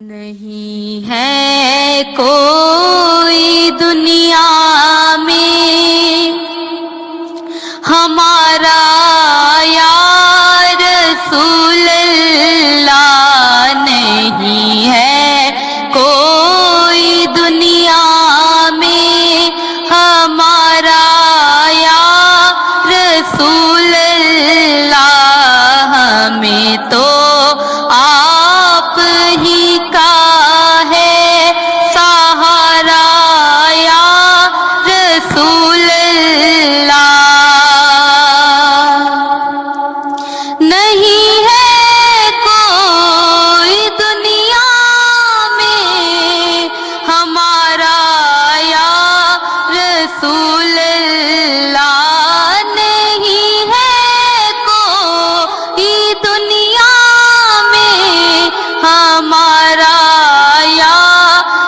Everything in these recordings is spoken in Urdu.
نہیں ہے کوئی دنیا میں ہمارا یا رسول اللہ، نہیں ہے کوئی دنیا میں ہمارا یا رسول اللہ، ہمیں تو آپ ہی کا ہے سہارا یا رسول اللہ، نہیں ہے کوئی دنیا میں ہمارا یا رسول اللہ، نہیں ہے کوئی دنیا میں ہمارا یا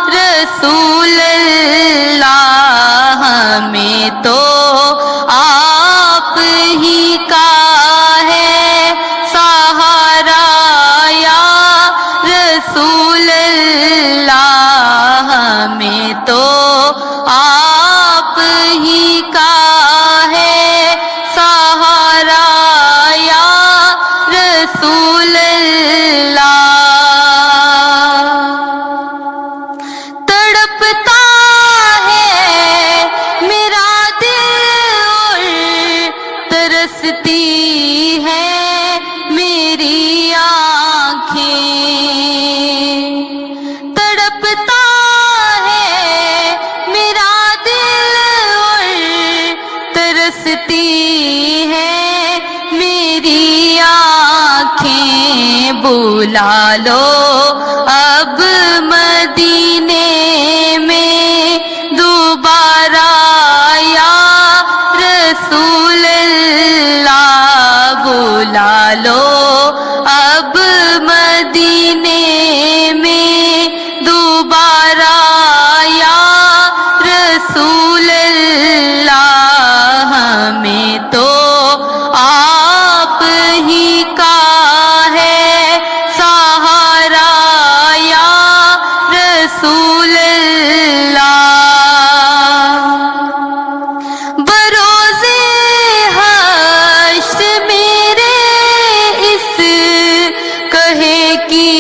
رسول اللہ، ہمیں تو آپ ہی کا ہے سہارا یا رسول اللہ، ہمیں تو آپ ہی کا ہے سہارا یا رسول اللہ، تڑپتا ہے میرا دل اور ترستی ہے میری آنکھیں، تڑپتا ہے میرا دل اور ترستی ہے میری آنکھیں، بلا لو اب مدینے میں دوبارہ یا رسول اللہ، بلا لو اب مدینے میں دوبارہ یا رسول اللہ، ہمیں تو آپ ہی کا ہے سہارا یا رسول اللہ، بروز حشر میرے اس کہے کی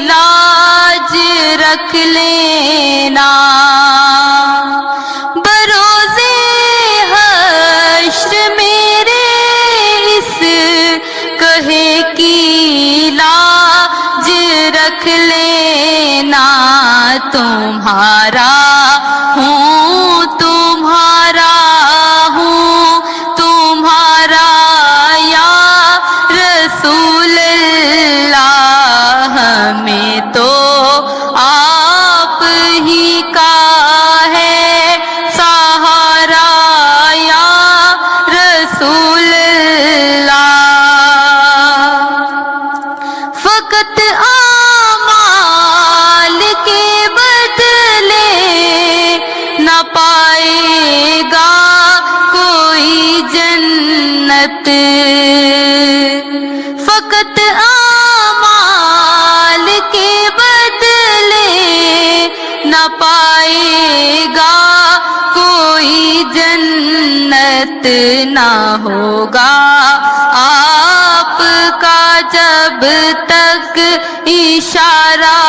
لاج رکھ لینا، بروز حشر میرے اس کہے کی لاج رکھ لینا، تمہارا ہوں تمہارا ہوں تمہارا یا رسول اللہ، ہمیں تو آپ ہی کا ہے سہارا یا رسول اللہ، فقط اعمال کے بدلے نہ پائے گا کوئی جنت، فقط اعمال کے بدلے نہ پائے گا کوئی جنت، نہ ہوگا آپ کا جب تک اشارہ